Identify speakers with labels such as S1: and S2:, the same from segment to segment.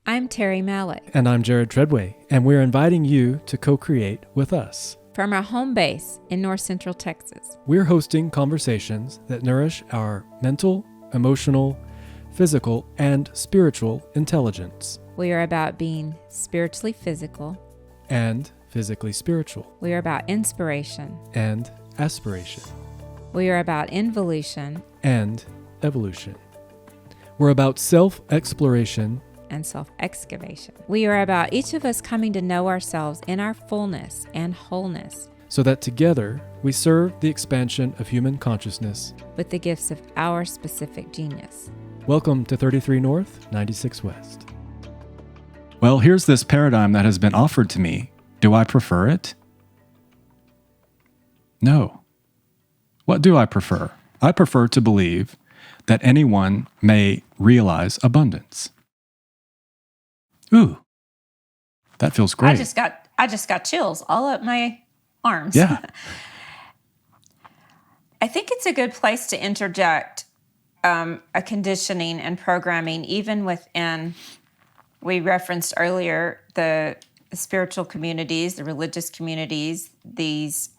S1: I'm Terri Malik.
S2: And I'm Jared Treadway, and we're inviting you to co-create with us.
S1: From our home base in North Central Texas.
S2: We're hosting conversations that nourish our mental, emotional, physical, and spiritual intelligence.
S1: We are about being spiritually physical.
S2: And physically spiritual.
S1: We are about inspiration.
S2: And aspiration.
S1: We are about involution.
S2: And evolution. We're about self-exploration
S1: and self-excavation. We are about each of us coming to know ourselves in our fullness and wholeness,
S2: so that together we serve the expansion of human consciousness
S1: with the gifts of our specific genius.
S2: Welcome to 33 North, 96 West.
S3: Well, here's this paradigm that has been offered to me. Do I prefer it? No. What do I prefer? I prefer to believe that anyone may realize abundance. Ooh, that feels great.
S4: I just got chills all up my arms.
S3: Yeah.
S4: I think it's a good place to interject a conditioning and programming, even within, we referenced earlier, the spiritual communities, the religious communities, these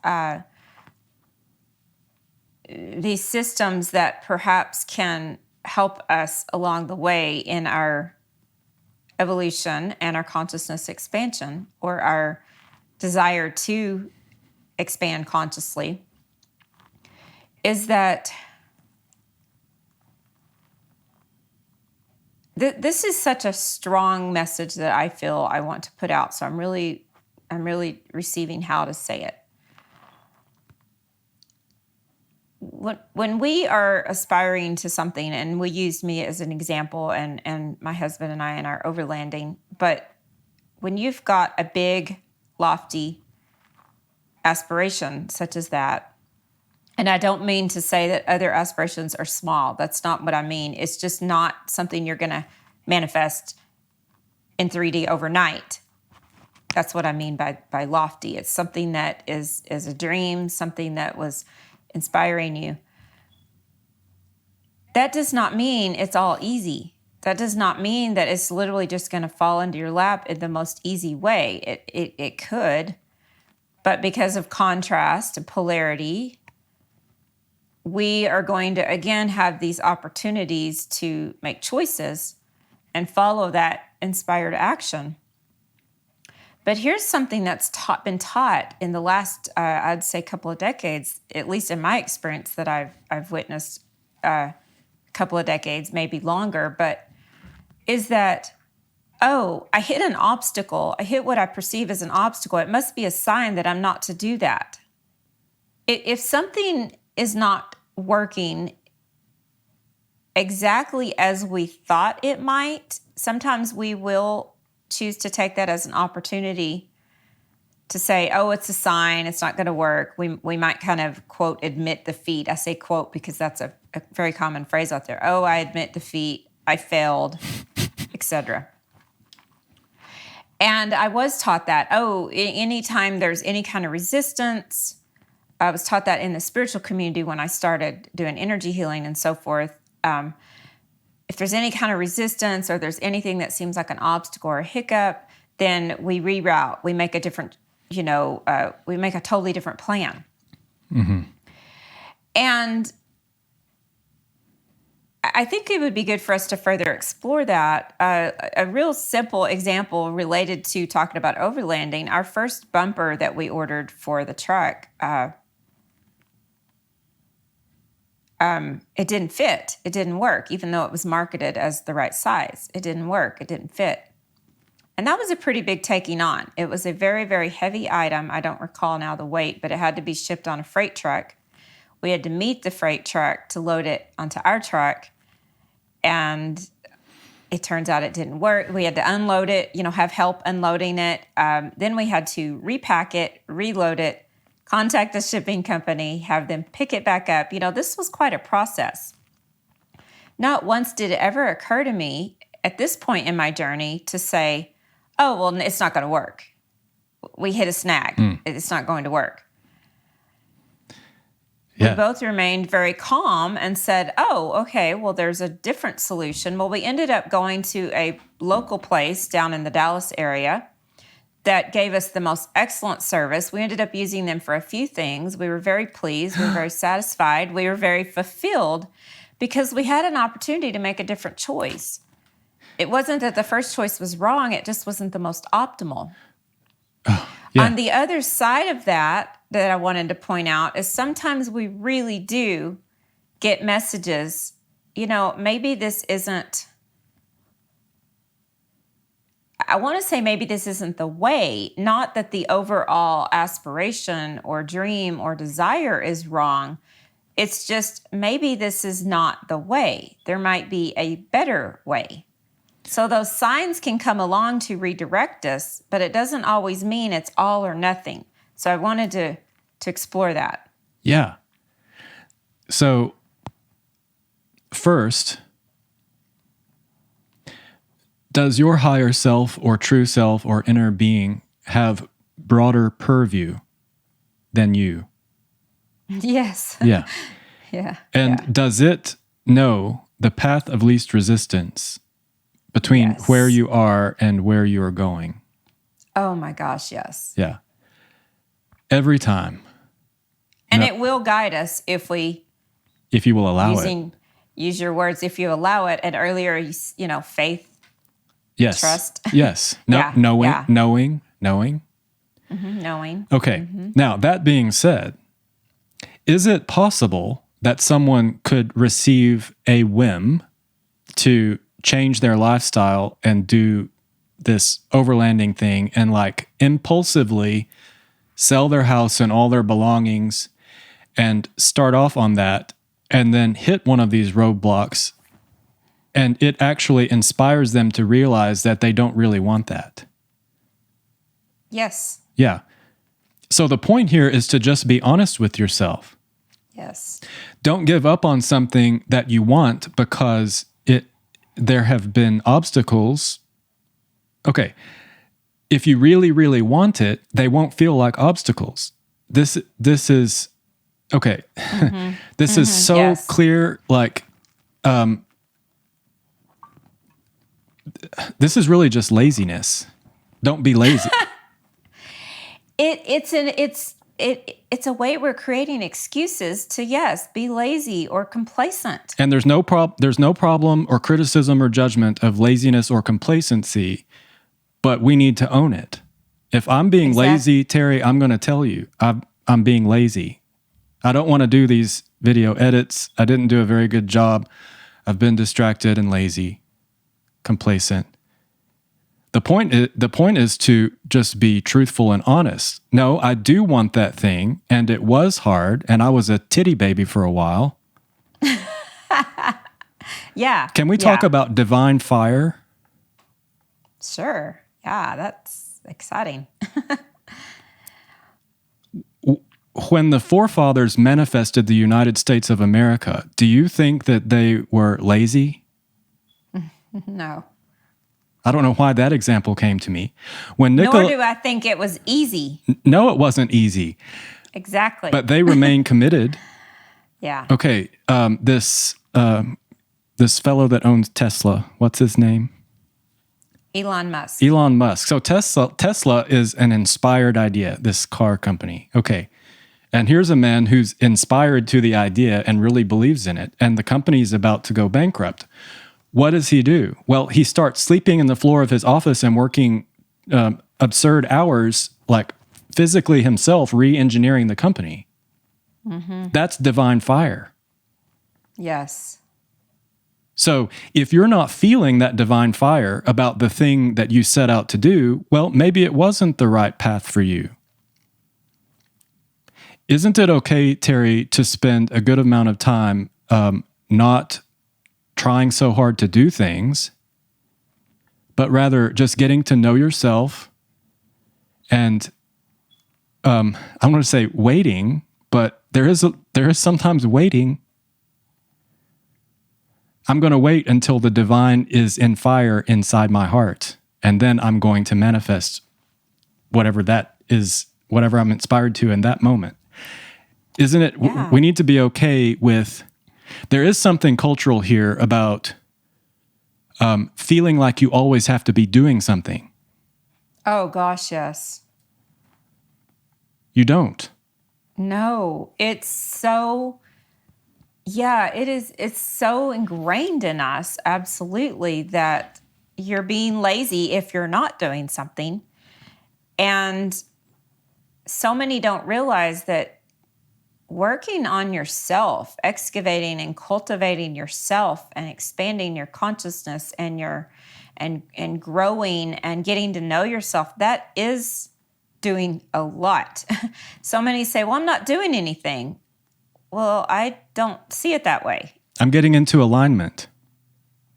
S4: systems that perhaps can help us along the way in our evolution and our consciousness expansion, or our desire to expand consciously, is that this is such a strong message that I feel I want to put out. So I'm really receiving how to say it. When we are aspiring to something, and we used me as an example, and my husband and I in our overlanding, but when you've got a big, lofty aspiration such as that, and I don't mean to say that other aspirations are small. That's not what I mean. It's just not something you're going to manifest in 3D overnight. That's what I mean by lofty. It's something that is a dream, something that was inspiring you. That does not mean it's all easy. That does not mean that it's literally just going to fall into your lap in the most easy way. It could, but because of contrast and polarity, we are going to again have these opportunities to make choices and follow that inspired action. But here's something that's been taught in the last, I'd say, couple of decades, at least in my experience that I've witnessed a couple of decades, maybe longer, but is that, I hit an obstacle. I hit what I perceive as an obstacle. It must be a sign that I'm not to do that. If something is not working exactly as we thought it might, sometimes we will choose to take that as an opportunity to say, it's a sign, it's not going to work. We might kind of, quote, admit defeat. I say quote because that's a very common phrase out there. I admit defeat, I failed, etc. And I was taught that, anytime there's any kind of resistance, I was taught that in the spiritual community when I started doing energy healing and so forth. If there's any kind of resistance or there's anything that seems like an obstacle or a hiccup, then we reroute. We make a different, we make a totally different plan.
S3: Mm-hmm.
S4: And I think it would be good for us to further explore that. A real simple example related to talking about overlanding, our first bumper that we ordered for the truck, it didn't fit. It didn't work, even though it was marketed as the right size. It didn't work. It didn't fit. And that was a pretty big taking on. It was a very, very heavy item. I don't recall now the weight, but it had to be shipped on a freight truck. We had to meet the freight truck to load it onto our truck. And it turns out it didn't work. We had to unload it, have help unloading it. Then we had to repack it, reload it, contact the shipping company, have them pick it back up. This was quite a process. Not once did it ever occur to me at this point in my journey to say, it's not going to work. We hit a snag. It's not going to work. We both remained very calm and said, oh, okay, well, there's a different solution. Well, we ended up going to a local place down in the Dallas area that gave us the most excellent service. We ended up using them for a few things. We were very pleased. We were very satisfied. We were very fulfilled because we had an opportunity to make a different choice. It wasn't that the first choice was wrong. It just wasn't the most optimal. On the other side of that I wanted to point out is sometimes we really do get messages, maybe this isn't, I want to say maybe this isn't the way, not that the overall aspiration or dream or desire is wrong. It's just maybe this is not the way. There might be a better way. So those signs can come along to redirect us, but it doesn't always mean it's all or nothing. So I wanted to explore that.
S3: Yeah. So first, does your higher self or true self or inner being have broader purview than you?
S4: Yes.
S3: Yeah.
S4: Yeah.
S3: And does it know the path of least resistance between where you are and where you are going?
S4: Oh my gosh, yes.
S3: Yeah. Every time.
S4: And it will guide us if
S3: you will allow it.
S4: Use your words, if you allow it. And earlier, faith.
S3: Yes.
S4: Trust.
S3: Yes. Knowing.
S4: Mm-hmm, knowing.
S3: Okay.
S4: Mm-hmm.
S3: Now, that being said, is it possible that someone could receive a whim to change their lifestyle and do this overlanding thing and impulsively sell their house and all their belongings and start off on that and then hit one of these roadblocks, and it actually inspires them to realize that they don't really want that?
S4: Yes.
S3: Yeah. So the point here is to just be honest with yourself.
S4: Yes.
S3: Don't give up on something that you want because there have been obstacles. Okay. If you really, really want it, they won't feel like obstacles. This is okay. Mm-hmm. This is so clear. This is really just laziness. Don't be lazy.
S4: It's a way we're creating excuses to be lazy or complacent.
S3: And there's no problem or criticism or judgment of laziness or complacency, but we need to own it. If I'm being lazy, Terri, I'm going to tell you I'm being lazy. I don't want to do these video edits. I didn't do a very good job. I've been distracted and lazy, complacent. The point is to just be truthful and honest. No, I do want that thing, and it was hard, and I was a titty baby for a while.
S4: Yeah.
S3: Can we talk about divine fire?
S4: Sure. Yeah, that's exciting.
S3: When the forefathers manifested the United States of America, do you think that they were lazy?
S4: No.
S3: I don't know why that example came to me.
S4: Nor do I think it was easy.
S3: No, it wasn't easy.
S4: Exactly.
S3: But they remained committed.
S4: Yeah.
S3: Okay, this fellow that owns Tesla, what's his name?
S4: Elon Musk.
S3: Elon Musk. So Tesla is an inspired idea, this car company. Okay. And here's a man who's inspired to the idea and really believes in it, and the company's about to go bankrupt. What does he do? Well, he starts sleeping in the floor of his office and working absurd hours, physically himself, re-engineering the company. Mm-hmm. That's divine fire.
S4: Yes.
S3: So if you're not feeling that divine fire about the thing that you set out to do, well, maybe it wasn't the right path for you. Isn't it okay, Terri, to spend a good amount of time not trying so hard to do things, but rather just getting to know yourself and I want to say waiting, but there is sometimes waiting. I'm going to wait until the divine is in fire inside my heart, and then I'm going to manifest whatever that is, whatever I'm inspired to in that moment. Isn't it?
S4: Yeah.
S3: We need to be okay with, there is something cultural here about feeling like you always have to be doing something.
S4: Oh, gosh, yes.
S3: You don't.
S4: No, it's so, yeah, it is. It's so ingrained in us, absolutely, that you're being lazy if you're not doing something. And so many don't realize that working on yourself, excavating and cultivating yourself and expanding your consciousness and and growing and getting to know yourself, that is doing a lot. So many say, well, I'm not doing anything. Well, I don't see it that way.
S3: I'm getting into alignment.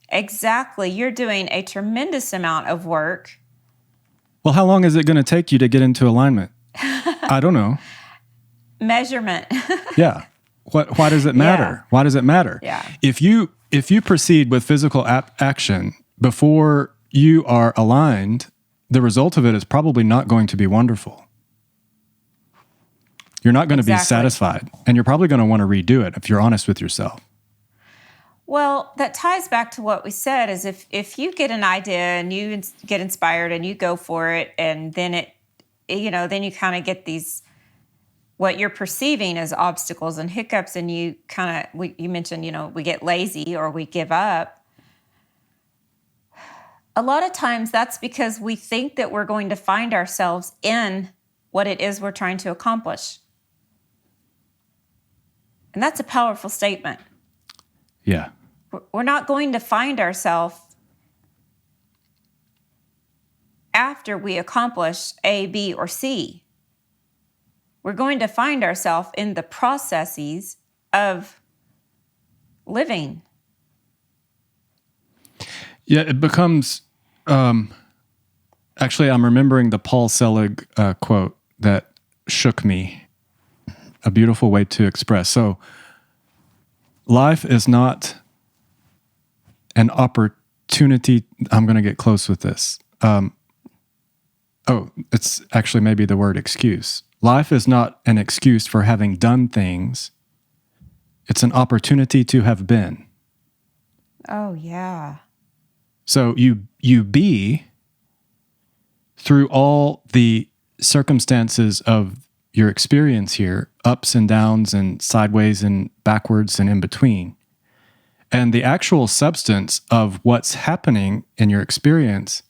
S4: Exactly. You're doing a tremendous amount of work.
S3: Well, how long is it going to take you to get into alignment? I don't know.
S4: Measurement.
S3: Yeah. Why does it matter?
S4: Yeah.
S3: Why does it matter?
S4: Yeah.
S3: If you proceed with physical action before you are aligned, the result of it is probably not going to be wonderful. You're not going to be satisfied, and you're probably going to want to redo it if you're honest with yourself.
S4: Well, that ties back to what we said, is if you get an idea and you get inspired and you go for it, and then then you kind of get these, what you're perceiving as obstacles and hiccups, and you kind of, you mentioned, we get lazy or we give up. A lot of times that's because we think that we're going to find ourselves in what it is we're trying to accomplish. And that's a powerful statement.
S3: Yeah.
S4: We're not going to find ourselves after we accomplish A, B, or C. We're going to find ourselves in the processes of living.
S3: Yeah, it becomes, actually, I'm remembering the Paul Selig quote that shook me. A beautiful way to express. So, life is not an opportunity. I'm going to get close with this. It's actually maybe the word excuse. Life is not an excuse for having done things. It's an opportunity to have been.
S4: Oh, yeah.
S3: So you be, through all the circumstances of your experience here, ups and downs and sideways and backwards and in between. And the actual substance of what's happening in your experience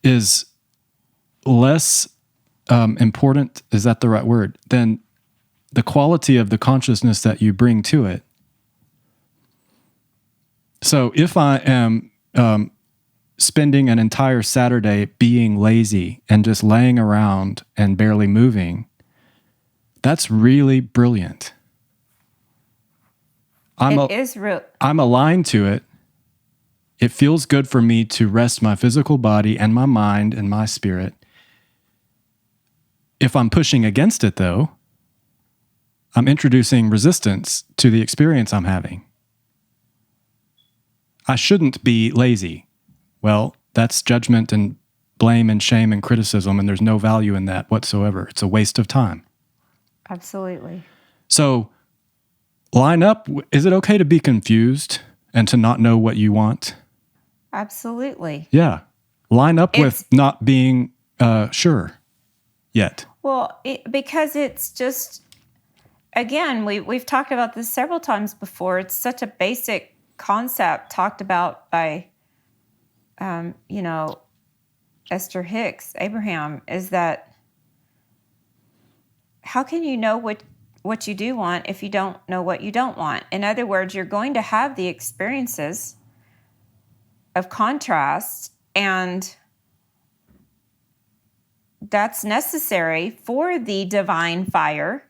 S3: is less important, is that the right word, than the quality of the consciousness that you bring to it. So if I am spending an entire Saturday being lazy and just laying around and barely moving, that's really brilliant.
S4: It is real.
S3: I'm aligned to it. It feels good for me to rest my physical body and my mind and my spirit. If I'm pushing against it, though, I'm introducing resistance to the experience I'm having. I shouldn't be lazy. Well, that's judgment and blame and shame and criticism, and there's no value in that whatsoever. It's a waste of time.
S4: Absolutely.
S3: So, line up. Is it okay to be confused and to not know what you want?
S4: Absolutely.
S3: Yeah. Line up with not being sure yet.
S4: Well, because it's just, again, we've talked about this several times before. It's such a basic concept talked about by, Esther Hicks, Abraham, is that how can you know what you do want if you don't know what you don't want? In other words, you're going to have the experiences of contrast, and that's necessary for the divine fire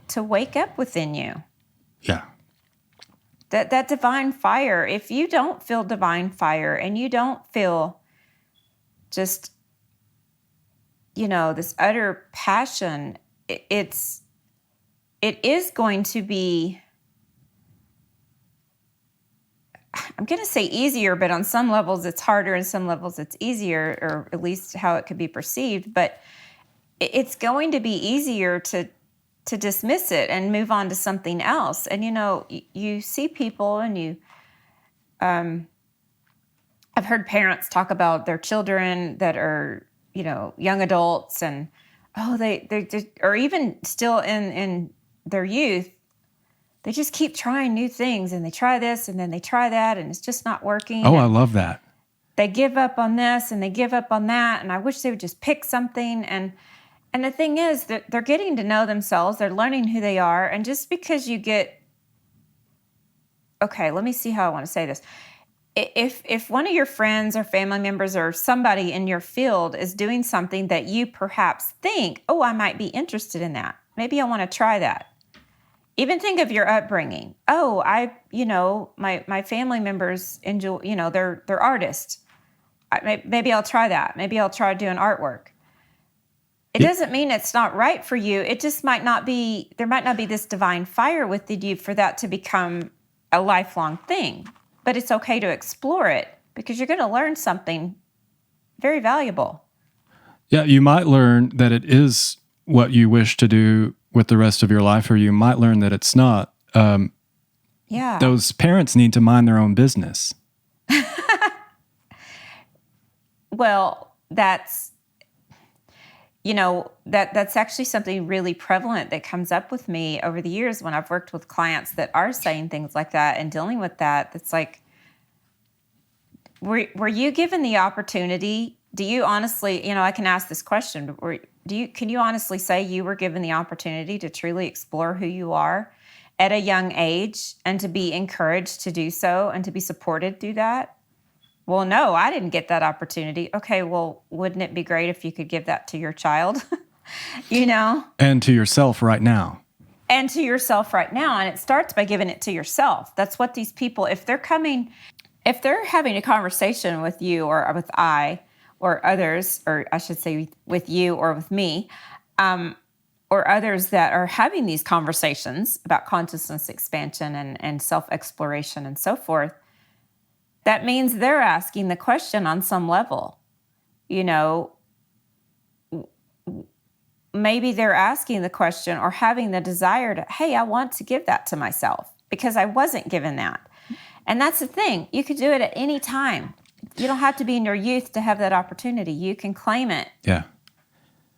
S4: to wake up within you.
S3: Yeah.
S4: That divine fire, if you don't feel divine fire and you don't feel just, this utter passion, it is going to be, I'm going to say easier, but on some levels it's harder and some levels it's easier, or at least how it could be perceived. But it's going to be easier to to dismiss it and move on to something else. And, you see people and I've heard parents talk about their children that are, young adults and, they just, or even still in their youth, they just keep trying new things and they try this and then they try that and it's just not working.
S3: Oh, I love that.
S4: They give up on this and they give up on that. And I wish they would just pick something. And the thing is that they're getting to know themselves. They're learning who they are. And just because you okay, let me see how I want to say this. If one of your friends or family members or somebody in your field is doing something that you perhaps think, oh, I might be interested in that. Maybe I want to try that. Even think of your upbringing. Oh, my family members enjoy, they're artists. Maybe I'll try that. Maybe I'll try doing artwork. It doesn't mean it's not right for you. It just might not be, there might not be this divine fire within you for that to become a lifelong thing. But it's okay to explore it because you're going to learn something very valuable.
S3: Yeah, you might learn that it is what you wish to do with the rest of your life, or you might learn that it's not.
S4: Yeah.
S3: Those parents need to mind their own business.
S4: Well, that's actually something really prevalent that comes up with me over the years when I've worked with clients that are saying things like that and dealing with that. That's like, were you given the opportunity? Do you honestly, I can ask this question, but can you honestly say you were given the opportunity to truly explore who you are at a young age and to be encouraged to do so and to be supported through that? Well, no, I didn't get that opportunity. Okay, well, wouldn't it be great if you could give that to your child?
S3: And to yourself right now.
S4: And to yourself right now. And it starts by giving it to yourself. That's what these people, if they're having a conversation with you or with or others, or I should say with you or with me, or others that are having these conversations about consciousness expansion and self-exploration and so forth, that means they're asking the question on some level. Maybe they're asking the question or having the desire to, hey, I want to give that to myself because I wasn't given that. And that's the thing. You could do it at any time. You don't have to be in your youth to have that opportunity. You can claim it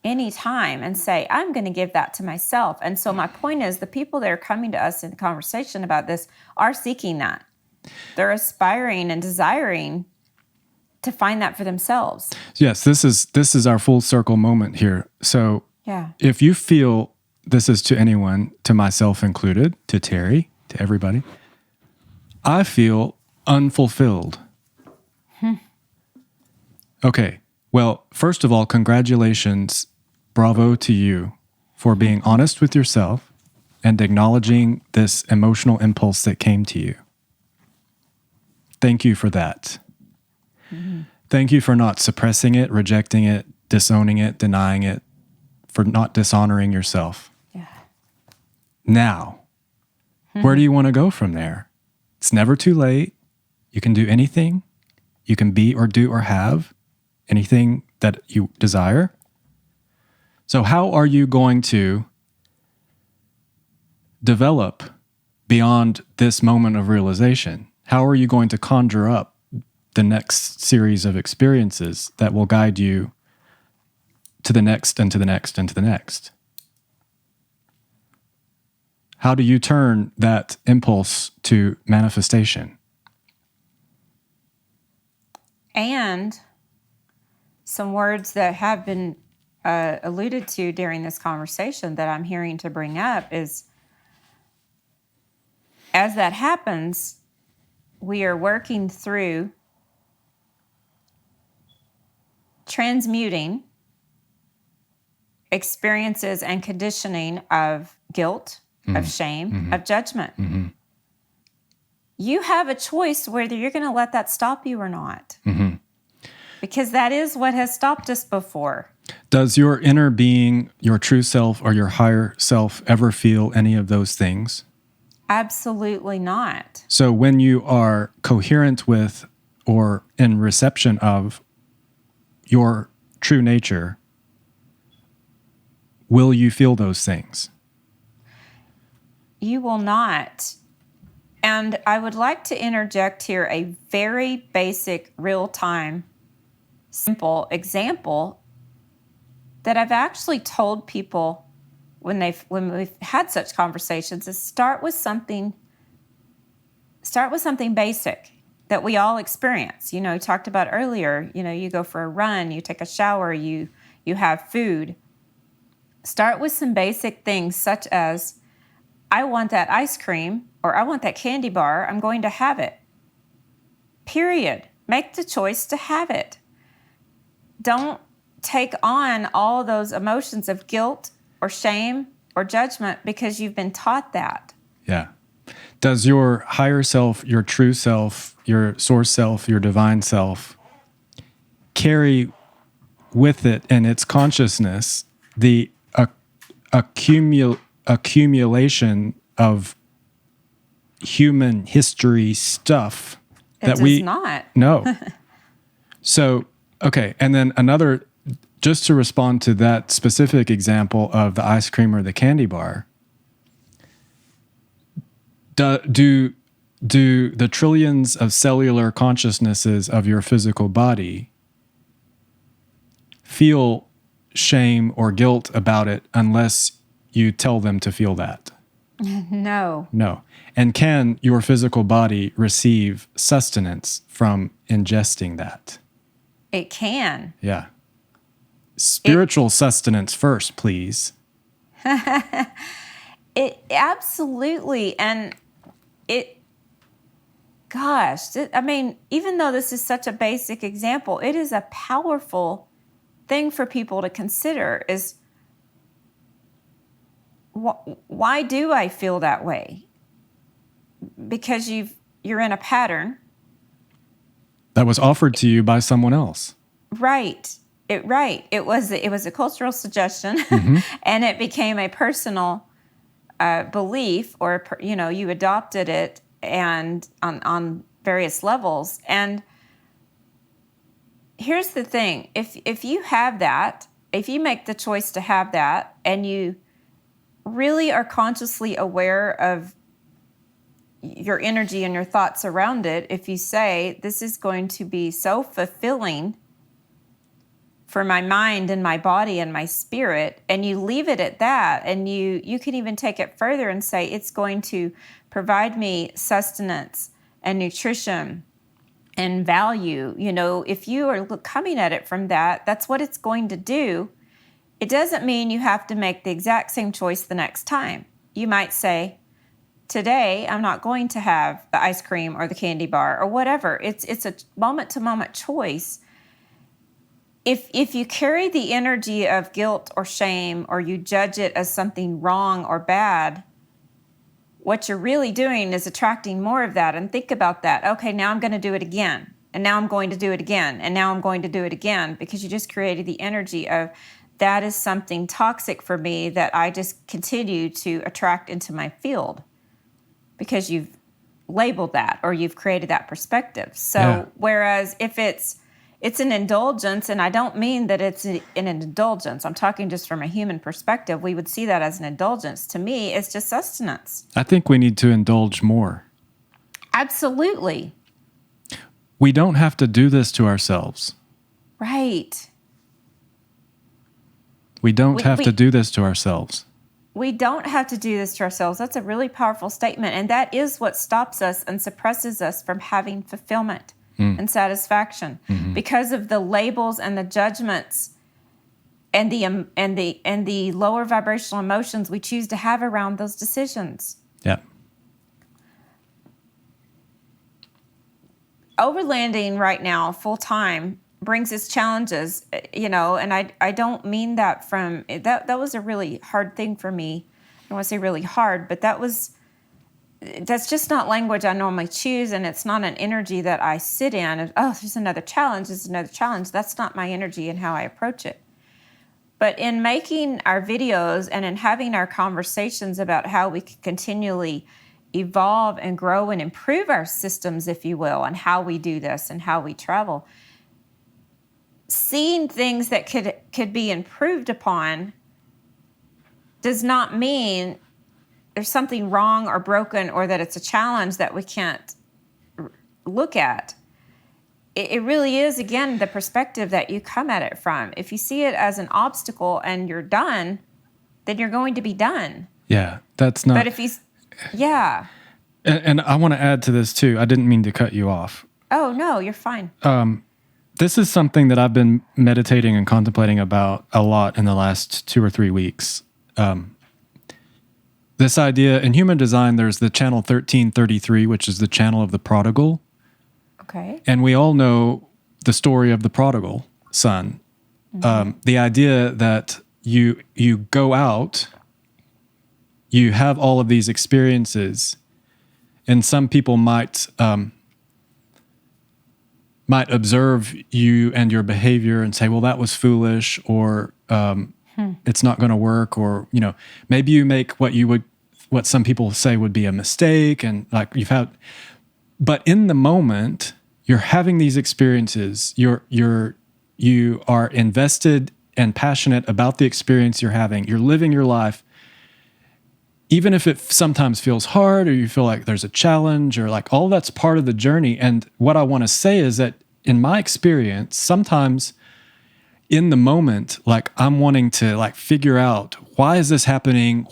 S4: any time and say, I'm going to give that to myself. And so my point is the people that are coming to us in the conversation about this are seeking that. They're aspiring and desiring to find that for themselves.
S3: Yes, this is our full circle moment here. So if you feel this is to anyone, to myself included, to Terri, to everybody, I feel unfulfilled. Okay, well, first of all, congratulations, bravo to you for being honest with yourself and acknowledging this emotional impulse that came to you. Thank you for that. Mm-hmm. Thank you for not suppressing it, rejecting it, disowning it, denying it, for not dishonoring yourself. Yeah. Now, where do you want to go from there? It's never too late. You can do anything. You can be or do or have anything that you desire. So how are you going to develop beyond this moment of realization? How are you going to conjure up the next series of experiences that will guide you to the next and to the next and to the next? How do you turn that impulse to manifestation?
S4: And some words that have been alluded to during this conversation that I'm hearing to bring up is, as that happens, we are working through transmuting experiences and conditioning of guilt, of shame, of judgment. Mm-hmm. You have a choice whether you're going to let that stop you or not. Mm-hmm. Because that is what has stopped us before.
S3: Does your inner being, your true self, or your higher self ever feel any of those things?
S4: Absolutely not.
S3: So when you are coherent with or in reception of your true nature, will you feel those things?
S4: You will not. And I would like to interject here a very basic, real-time, simple example that I've actually told people when we've had such conversations is start with something basic that we all experience. You know, you talked about earlier, you know, you go for a run, you take a shower, you have food. Start with some basic things such as, I want that ice cream or I want that candy bar, I'm going to have it. Period. Make the choice to have it. Don't take on all those emotions of guilt or shame or judgment because you've been taught that.
S3: Yeah. Does your higher self, your true self, your source self, your divine self carry with it in its consciousness the accumulation of human history stuff
S4: It does not.
S3: No. So, okay. And then another, just to respond to that specific example of the ice cream or the candy bar, do the trillions of cellular consciousnesses of your physical body feel shame or guilt about it unless you tell them to feel that?
S4: No.
S3: No. And can your physical body receive sustenance from ingesting that?
S4: It can.
S3: Yeah. Spiritual sustenance first, please.
S4: It absolutely. And I mean, even though this is such a basic example, it is a powerful thing for people to consider is, why do I feel that way? Because you're in a pattern
S3: that was offered to you by someone else.
S4: Right. It was a cultural suggestion, and it became a personal belief, or you adopted it, and on various levels. And here's the thing: if you have that, if you make the choice to have that, and you really are consciously aware of your energy and your thoughts around it, if you say, this is going to be so fulfilling for my mind and my body and my spirit, and you leave it at that, and you can even take it further and say, it's going to provide me sustenance and nutrition and value. If you are coming at it from that, that's what it's going to do. It doesn't mean you have to make the exact same choice the next time. You might say, today, I'm not going to have the ice cream or the candy bar or whatever. It's a moment-to-moment choice. If you carry the energy of guilt or shame, or you judge it as something wrong or bad, what you're really doing is attracting more of that. And think about that. Okay, now I'm going to do it again. And now I'm going to do it again. And now I'm going to do it again, because you just created the energy of, that is something toxic for me that I just continue to attract into my field, because you've labeled that, or you've created that perspective. So Whereas if it's an indulgence, and I don't mean that it's an indulgence, I'm talking just from a human perspective, we would see that as an indulgence. To me, it's just sustenance.
S3: I think we need to indulge more.
S4: Absolutely.
S3: We don't have to do this to ourselves.
S4: Right.
S3: We don't have to do this to ourselves.
S4: We don't have to do this to ourselves. That's a really powerful statement. And that is what stops us and suppresses us from having fulfillment and satisfaction, because of the labels and the judgments and the lower vibrational emotions we choose to have around those decisions.
S3: Yeah.
S4: Overlanding right now, full time, brings its challenges, and I don't mean that from that was a really hard thing for me. I don't want to say really hard, but that's just not language I normally choose, and it's not an energy that I sit in. And, there's another challenge, That's not my energy and how I approach it. But in making our videos and in having our conversations about how we can continually evolve and grow and improve our systems, if you will, and how we do this and how we travel, seeing things that could be improved upon does not mean there's something wrong or broken, or that it's a challenge that we can't look at. It really is, again, the perspective that you come at it from. If you see it as an obstacle and you're done, then you're going to be done.
S3: Yeah, that's not.
S4: But if you, yeah.
S3: And I want to add to this too. I didn't mean to cut you off.
S4: Oh, no, you're fine.
S3: This is something that I've been meditating and contemplating about a lot in the last 2 or 3 weeks. This idea in human design, there's the channel 1333, which is the channel of the prodigal.
S4: Okay.
S3: And we all know the story of the prodigal son. The idea that you go out, you have all of these experiences, and some people might observe you and your behavior and say, well, that was foolish, or it's not going to work, or, you know, maybe you make what some people say would be a mistake, and like but in the moment, you're having these experiences, you are invested and passionate about the experience you're having, you're living your life, even if it sometimes feels hard, or you feel like there's a challenge, or like all that's part of the journey. And what I want to say is that in my experience, sometimes in the moment, like I'm wanting to like figure out, why is this happening?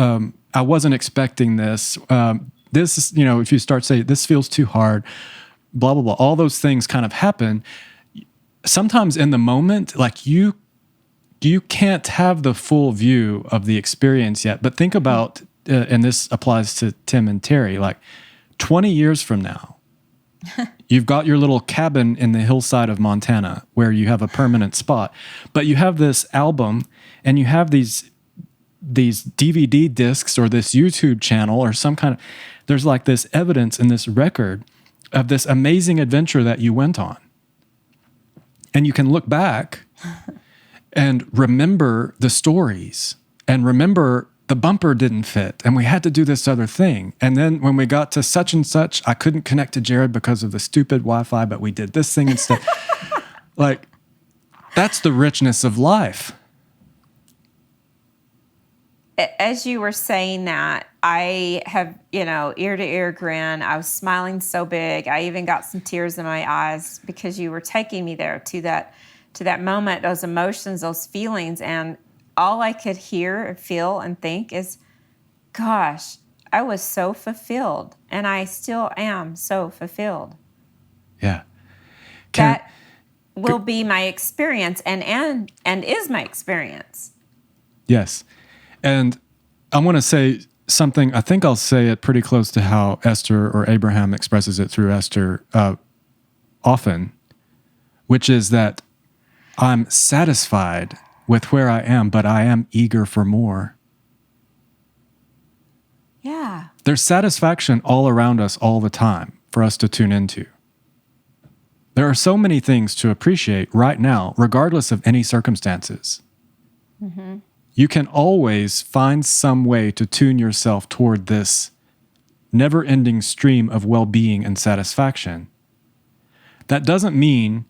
S3: I wasn't expecting this. This is, you know, if you start saying, this feels too hard, blah, blah, blah, all those things kind of happen. Sometimes in the moment, like you can't have the full view of the experience yet. But think about, and this applies to Tim and Terri, like 20 years from now, you've got your little cabin in the hillside of Montana where you have a permanent spot, but you have this album and you have these DVD discs or this YouTube channel or some kind of, there's like this evidence in this record of this amazing adventure that you went on. And you can look back and remember the stories and remember the bumper didn't fit and we had to do this other thing. And then when we got to such and such, I couldn't connect to Jared because of the stupid Wi-Fi, but we did this thing instead. Like, that's the richness of life.
S4: As you were saying that, I have, ear to ear grin. I was smiling so big. I even got some tears in my eyes because you were taking me there to that moment, those emotions, those feelings. And all I could hear and feel and think is, gosh, I was so fulfilled. And I still am so fulfilled.
S3: Yeah.
S4: That will be my experience and is my experience.
S3: Yes. And I want to say something, I think I'll say it pretty close to how Esther or Abraham expresses it through Esther often, which is that I'm satisfied with where I am, but I am eager for more.
S4: Yeah.
S3: There's satisfaction all around us all the time for us to tune into. There are so many things to appreciate right now, regardless of any circumstances. Mm-hmm. You can always find some way to tune yourself toward this never-ending stream of well-being and satisfaction. That doesn't mean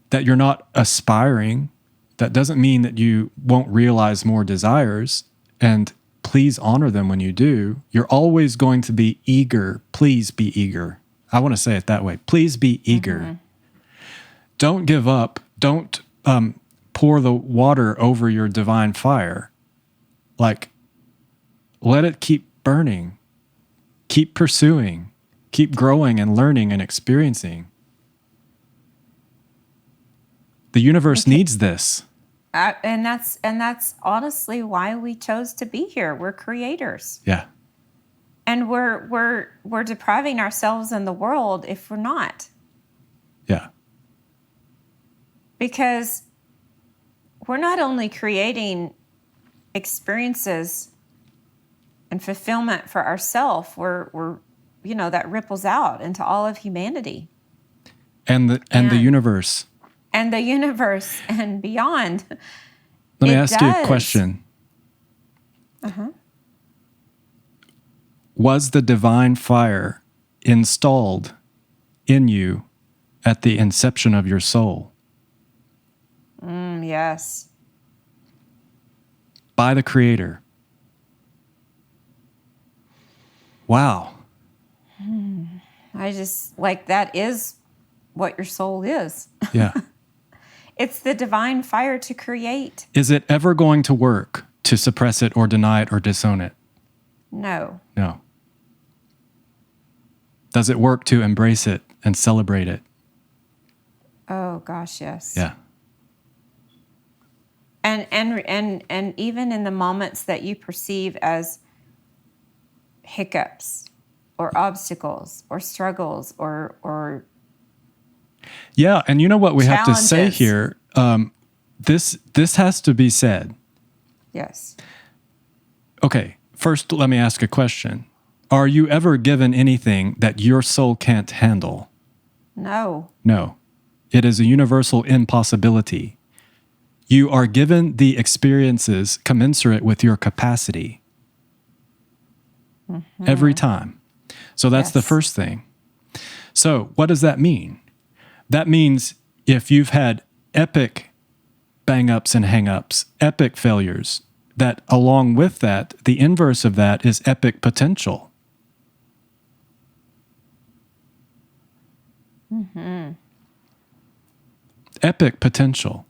S3: that you're not aspiring. That doesn't mean that you won't realize more desires, and please honor them when you do. You're always going to be eager. Please be eager. I want to say it that way. Please be eager. Mm-hmm. Don't give up. Don't pour the water over your divine fire. Like, let it keep burning. Keep pursuing. Keep growing and learning and experiencing. The universe needs this.
S4: And that's honestly why we chose to be here. We're creators.
S3: Yeah.
S4: And we're depriving ourselves in the world if we're not.
S3: Yeah.
S4: Because we're not only creating experiences and fulfillment for ourselves, we're that ripples out into all of humanity.
S3: And the universe.
S4: And the universe and beyond.
S3: Let me ask you a question.
S4: Uh-huh.
S3: Was the divine fire installed in you at the inception of your soul?
S4: Yes.
S3: By the Creator. Wow.
S4: I just, like, that is what your soul is.
S3: Yeah.
S4: It's the divine fire to create.
S3: Is it ever going to work to suppress it or deny it or disown it?
S4: No.
S3: No. Does it work to embrace it and celebrate it?
S4: Oh gosh, yes.
S3: Yeah.
S4: And even in the moments that you perceive as hiccups or obstacles or struggles or
S3: Yeah, and you know what we have to say
S4: challenges.
S3: here? This has to be said.
S4: yes.
S3: Okay, first let me ask a question. Are you ever given anything that your soul can't handle?
S4: No.
S3: No. It is a universal impossibility. You are given the experiences commensurate with your capacity. Every time. So that's the
S4: Yes.
S3: first thing. So what does that mean? That means if you've had epic bang-ups and hang-ups, epic failures, that along with that, the inverse of that is epic potential. Epic potential.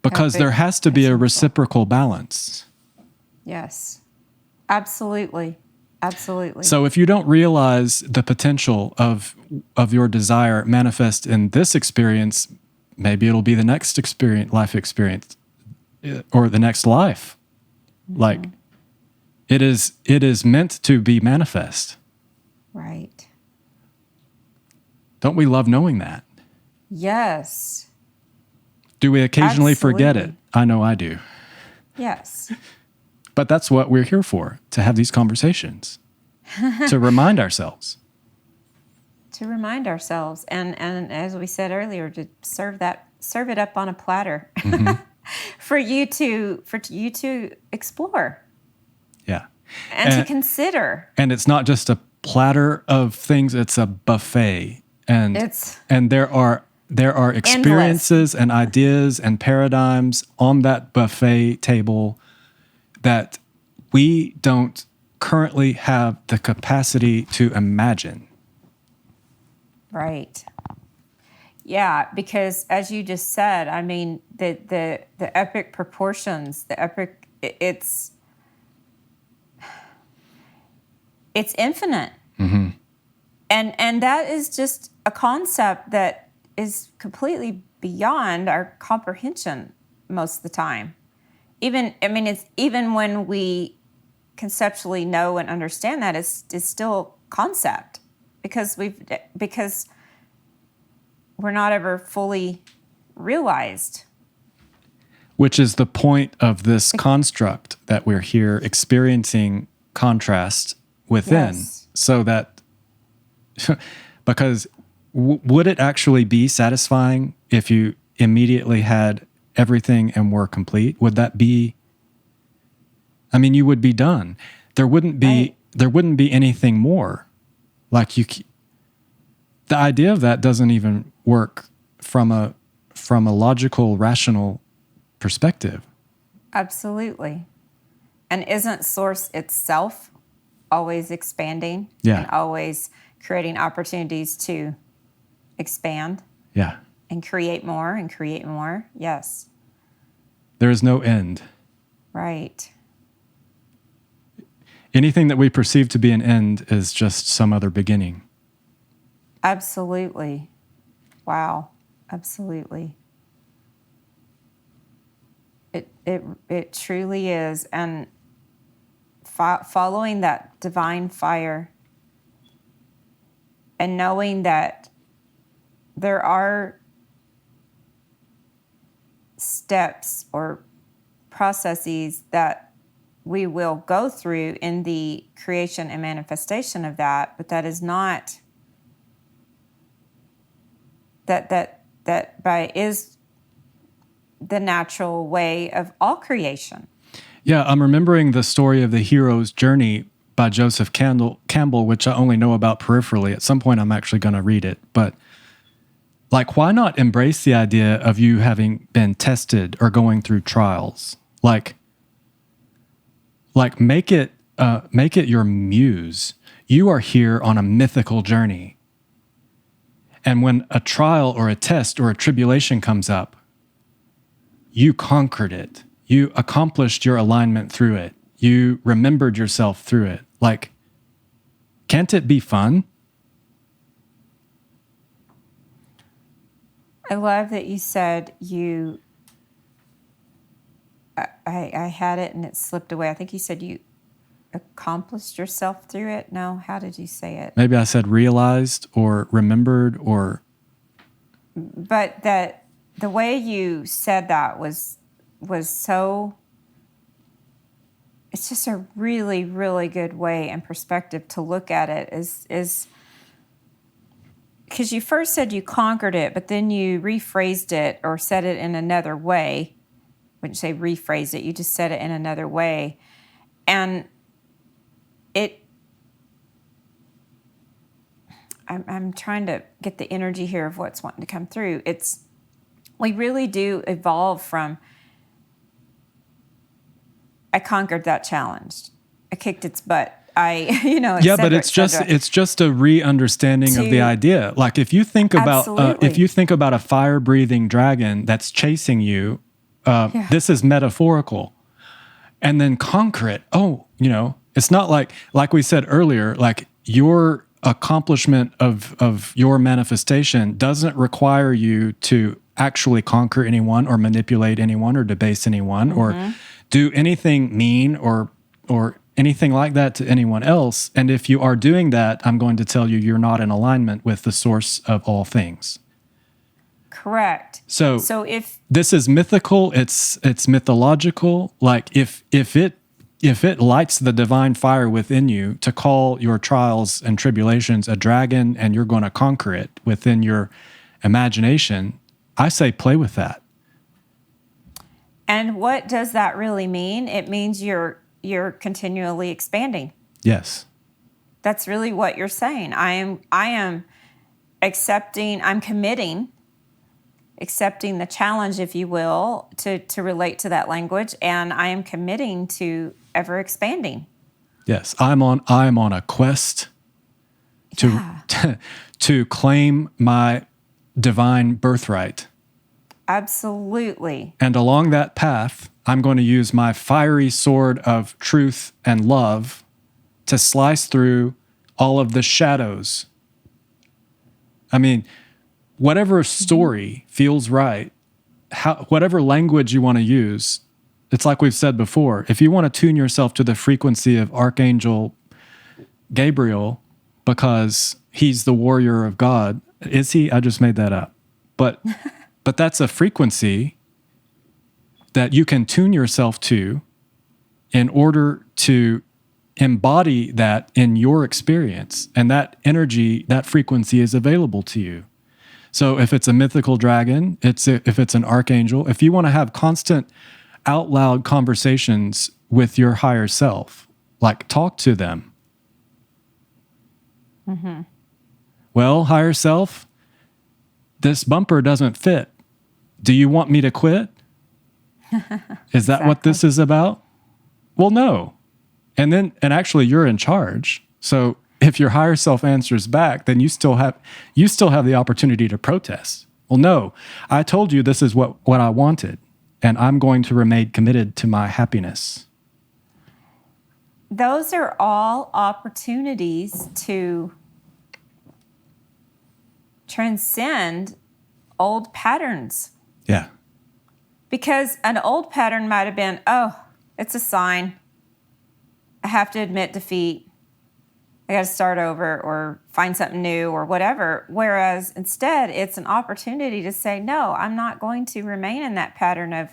S3: Because
S4: Epic
S3: there has to be a
S4: potential.
S3: reciprocal balance.
S4: Yes. Absolutely. Absolutely.
S3: So if you don't realize the potential of your desire manifest in this experience, maybe it'll be the next life experience, or the next life. Like it is meant to be manifest.
S4: right.
S3: Don't we love knowing that?
S4: Yes.
S3: Do we occasionally forget it?
S4: Absolutely.
S3: I know I do.
S4: Yes.
S3: But that's what we're here for, to have these conversations, to remind ourselves.
S4: To remind ourselves, and as we said earlier, to serve it up on a platter for you to explore
S3: Yeah.
S4: and to consider.
S3: And it's not just a platter of things, it's a buffet. And
S4: It's
S3: there are experiences and ideas and paradigms on that buffet table that we don't currently have the capacity to imagine.
S4: right. Yeah, because as you just said, I mean, the epic proportions, it's infinite. And that is just a concept that is completely beyond our comprehension most of the time. It's even when we conceptually know and understand that, it's still concept because we're not ever fully realized.
S3: Which is the point of this construct that we're here experiencing contrast within.
S4: Yes.
S3: So that, because would it actually be satisfying if you immediately had everything and were complete? Would that be, you would be done. There wouldn't be anything more. Like the idea of that doesn't even work from a logical, rational perspective.
S4: Absolutely. And isn't Source itself always expanding?
S3: Yeah.
S4: And always creating opportunities to expand
S3: Yeah.
S4: and create more and create more? Yes.
S3: There is no end.
S4: Right.
S3: Anything that we perceive to be an end is just some other beginning.
S4: Absolutely. Wow. Absolutely. It truly is. And following that divine fire and knowing that there are steps or processes that we will go through in the creation and manifestation of that, but that is not is the natural way of all creation.
S3: Yeah, I'm remembering the story of the hero's journey by Joseph Campbell, which I only know about peripherally. At some point, I'm actually going to read it. But why not embrace the idea of you having been tested or going through trials? Like make it your muse, You are here on a mythical journey. And when a trial or a test or a tribulation comes up, you conquered it. You accomplished your alignment through it. You remembered yourself through it. Like, can't it be fun?
S4: I love that you said I had it and it slipped away. I think you said you accomplished yourself through it. No, how did you say it?
S3: Maybe I said realized or remembered or...
S4: But that the way you said that was so... It's just a really, really good way and perspective to look at it is because you first said you conquered it, but then you rephrased it or said it in another way. I wouldn't say rephrased it, you just said it in another way. And I'm trying to get the energy here of what's wanting to come through. We really do evolve from, I conquered that challenge. I kicked its butt.
S3: Yeah, but it's just a re-understanding of the idea. Like if you think about a fire-breathing dragon that's chasing you, this is metaphorical, and then conquer it. Oh, it's not like we said earlier. Like your accomplishment of your manifestation doesn't require you to actually conquer anyone or manipulate anyone or debase anyone or do anything mean or anything like that to anyone else. And if you are doing that, I'm going to tell you you're not in alignment with the source of all things.
S4: Correct.
S3: So
S4: if
S3: this is mythical, it's mythological. Like if it lights the divine fire within you to call your trials and tribulations a dragon and you're going to conquer it within your imagination, I say play with that.
S4: And what does that really mean? It means you're continually expanding.
S3: Yes.
S4: That's really what you're saying. I am accepting, I'm committing, accepting the challenge, if you will, to relate to that language, and I am committing to ever expanding.
S3: Yes, I'm on a quest to claim my divine birthright.
S4: Absolutely.
S3: And along that path, I'm going to use my fiery sword of truth and love to slice through all of the shadows. I mean, whatever story feels right, whatever language you want to use, it's like we've said before, if you want to tune yourself to the frequency of Archangel Gabriel because he's the warrior of God, is he? I just made that up. But that's a frequency that you can tune yourself to in order to embody that in your experience. And that energy, that frequency is available to you. So if it's a mythical dragon, if it's an archangel, if you want to have constant out loud conversations with your higher self, like talk to them. Mm-hmm. Well, higher self, this bumper doesn't fit. Do you want me to quit? Is that what this is about? Well, no. And actually you're in charge. So if your higher self answers back, then you still have the opportunity to protest. Well, no, I told you this is what I wanted, and I'm going to remain committed to my happiness.
S4: Those are all opportunities to transcend old patterns.
S3: Yeah.
S4: Because an old pattern might have been, oh, it's a sign. I have to admit defeat. I got to start over or find something new or whatever. Whereas instead, it's an opportunity to say, no, I'm not going to remain in that pattern of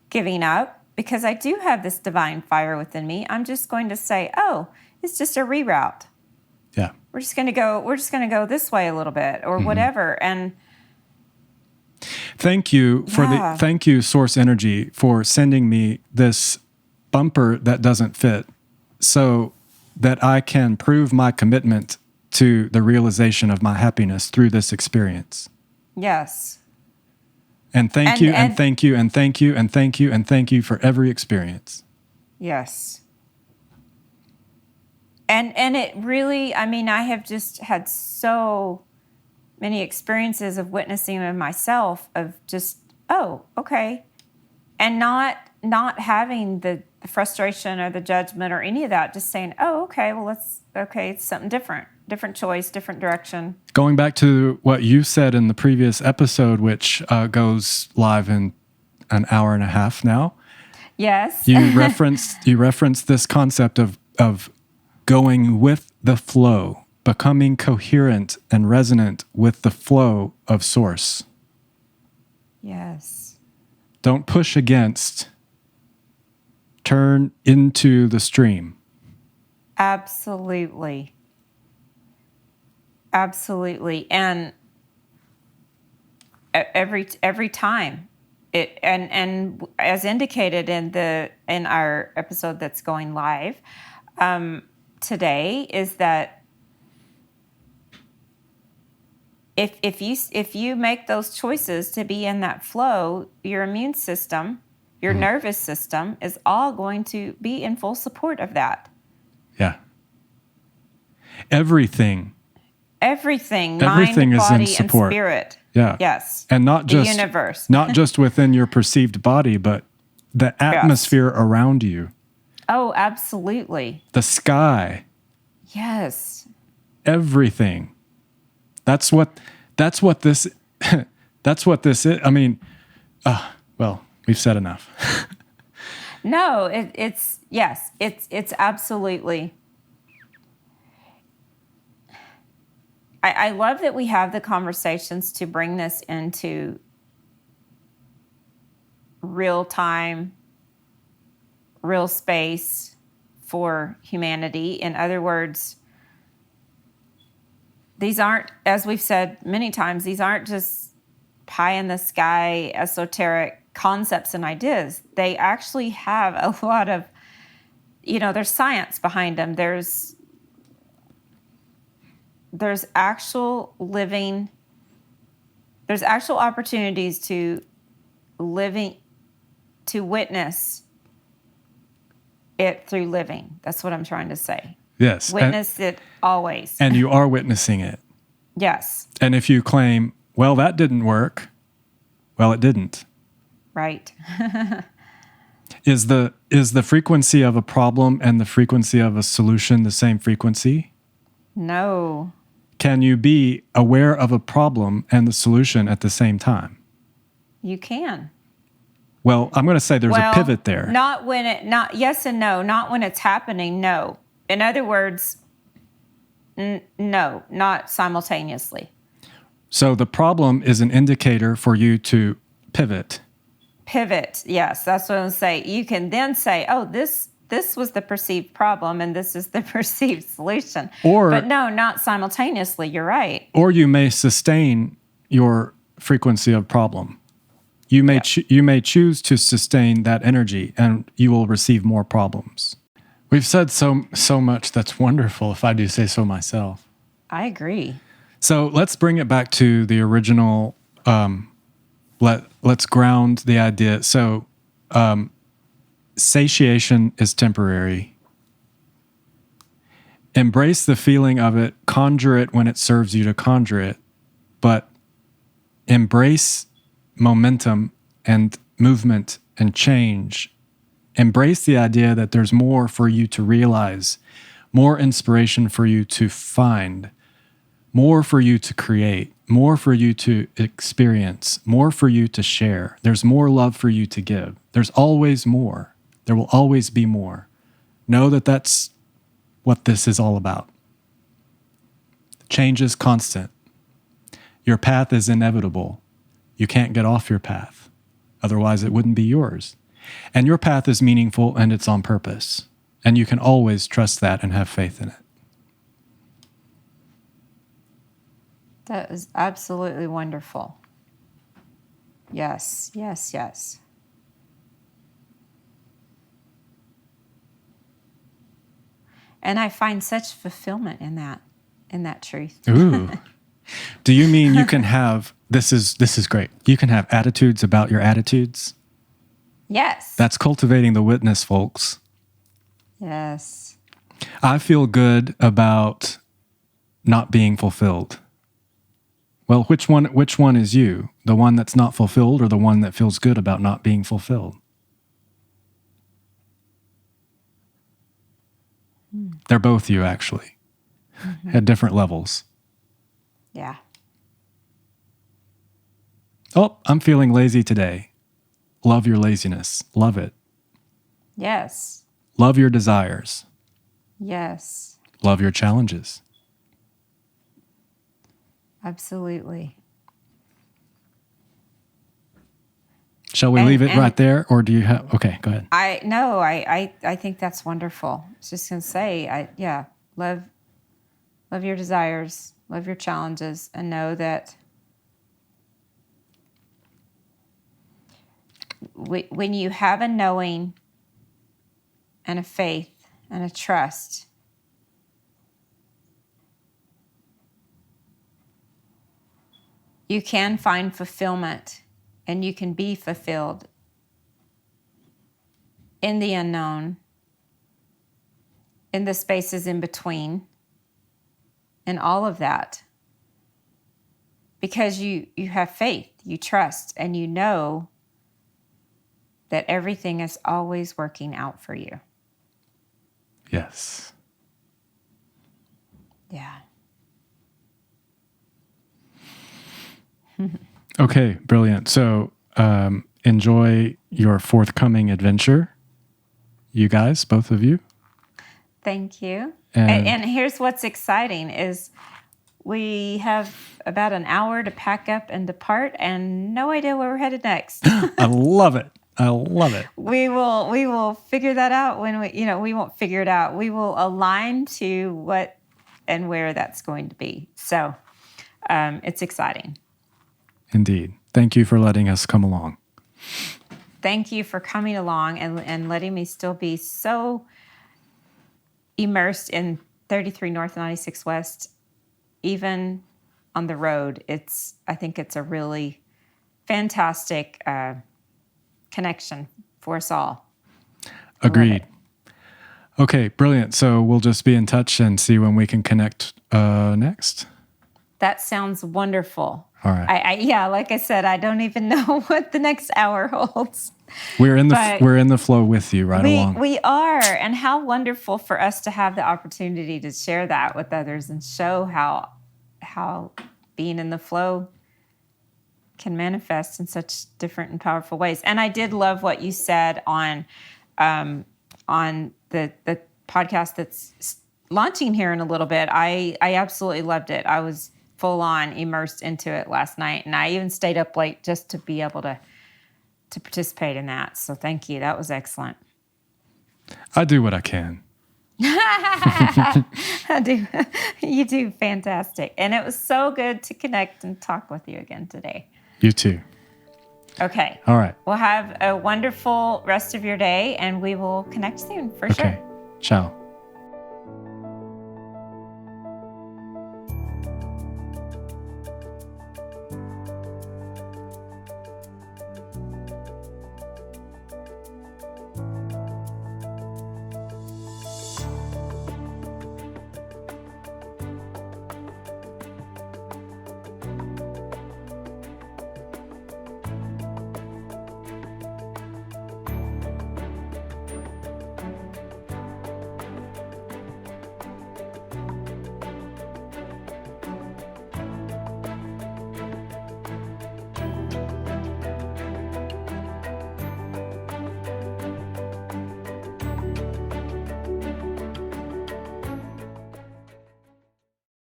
S4: giving up because I do have this divine fire within me. I'm just going to say, oh, it's just a reroute.
S3: Yeah.
S4: We're just going to go this way a little bit or whatever. And
S3: thank you thank you, Source Energy, for sending me this bumper that doesn't fit so that I can prove my commitment to the realization of my happiness through this experience.
S4: Yes.
S3: And thank you, and thank you, and thank you, and thank you, and thank you for every experience.
S4: Yes. And it really, I mean, I have just had so many experiences of witnessing in myself of just, oh, okay. And not having the frustration or the judgment or any of that, just saying, oh, okay, well, it's something different choice, different direction.
S3: Going back to what you said in the previous episode, which goes live in an hour and a half now.
S4: Yes.
S3: You referenced this concept of going with the flow, becoming coherent and resonant with the flow of source.
S4: Yes.
S3: Don't push against. Turn into the stream.
S4: Absolutely. Absolutely. And every time it, and as indicated in our episode that's going live today, is that if you make those choices to be in that flow, your immune system, your nervous system is all going to be in full support of that.
S3: Yeah. Everything
S4: Mind,
S3: is in
S4: body, and
S3: support.
S4: spirit.
S3: Yeah.
S4: Yes.
S3: And not
S4: The
S3: just
S4: universe.
S3: not just within your perceived body, but the atmosphere around you.
S4: Oh, absolutely.
S3: The sky.
S4: Yes.
S3: Everything. That's what this that's what this is. I mean, well, we've said enough.
S4: No, it's absolutely. I love that we have the conversations to bring this into real time, real space for humanity. In other words, these aren't, as we've said many times, these aren't just pie in the sky, esoteric concepts and ideas. They actually have a lot of, there's science behind them. There's actual opportunities to witness it through living. That's what I'm trying to say.
S3: Yes.
S4: Witness it always.
S3: And you are witnessing it.
S4: Yes.
S3: And if you claim, well, that didn't work, well, it didn't.
S4: Right.
S3: Is the frequency of a problem and the frequency of a solution the same frequency?
S4: No.
S3: Can you be aware of a problem and the solution at the same time?
S4: You can.
S3: Well, I'm going to say there's a pivot there.
S4: Yes and no. Not when it's happening, no. In other words, no, not simultaneously.
S3: So the problem is an indicator for you to pivot.
S4: Pivot, yes. That's what I'm saying. You can then say, oh, this was the perceived problem and this is the perceived solution. But no, not simultaneously. You're right.
S3: Or you may sustain your frequency of problem. You may you may choose to sustain that energy and you will receive more problems. We've said so much that's wonderful, if I do say so myself.
S4: I agree.
S3: So let's bring it back to the original. Let's ground the idea. So satiation is temporary. Embrace the feeling of it. Conjure it when it serves you to conjure it. But embrace momentum and movement and change. Embrace the idea that there's more for you to realize, more inspiration for you to find, more for you to create, more for you to experience, more for you to share. There's more love for you to give. There's always more. There will always be more. Know that that's what this is all about. Change is constant. Your path is inevitable. You can't get off your path. Otherwise, it wouldn't be yours. And your path is meaningful and it's on purpose. And you can always trust that and have faith in it.
S4: That is absolutely wonderful. Yes, yes, yes. And I find such fulfillment in that truth.
S3: Ooh. Do you mean you can have, this is great. You can have attitudes about your attitudes?
S4: Yes.
S3: That's cultivating the witness, folks.
S4: Yes.
S3: I feel good about not being fulfilled. Well, which one is you? The one that's not fulfilled or the one that feels good about not being fulfilled? They're both you, actually, at different levels.
S4: Yeah.
S3: Oh, I'm feeling lazy today. Love your laziness. Love it.
S4: Yes.
S3: Love your desires.
S4: Yes.
S3: Love your challenges.
S4: Absolutely.
S3: Shall we leave it right there, or do you have? Okay, go ahead.
S4: I think that's wonderful. I was just gonna say, love your desires, love your challenges, and know that when you have a knowing and a faith and a trust, you can find fulfillment and you can be fulfilled in the unknown, in the spaces in between, and all of that. Because you have faith, you trust, and you know that everything is always working out for you.
S3: Yes.
S4: Yeah.
S3: Okay, brilliant. So enjoy your forthcoming adventure, you guys, both of you.
S4: Thank you.
S3: And-
S4: And here's what's exciting is we have about an hour to pack up and depart and no idea where we're headed next.
S3: I love it. I love it.
S4: We will figure that out when we won't figure it out. We will align to what and where that's going to be. So it's exciting.
S3: Indeed. Thank you for letting us come along.
S4: Thank you for coming along and letting me still be so immersed in 33 North, 96 West, even on the road. I think it's a really fantastic connection for us all.
S3: Agreed. Okay, brilliant. So we'll just be in touch and see when we can connect next.
S4: That sounds wonderful.
S3: All right.
S4: Like I said, I don't even know what the next hour holds.
S3: We're in the flow with you along.
S4: We are, and how wonderful for us to have the opportunity to share that with others and show how being in the flow can manifest in such different and powerful ways. And I did love what you said on the podcast that's launching here in a little bit. I absolutely loved it. I was full on immersed into it last night, and I even stayed up late just to be able to participate in that. So thank you. That was excellent.
S3: I do what I can.
S4: I do. You do fantastic. And it was so good to connect and talk with you again today.
S3: You too.
S4: Okay.
S3: All right.
S4: Well, have a wonderful rest of your day, and we will connect soon for sure.
S3: Okay. Ciao.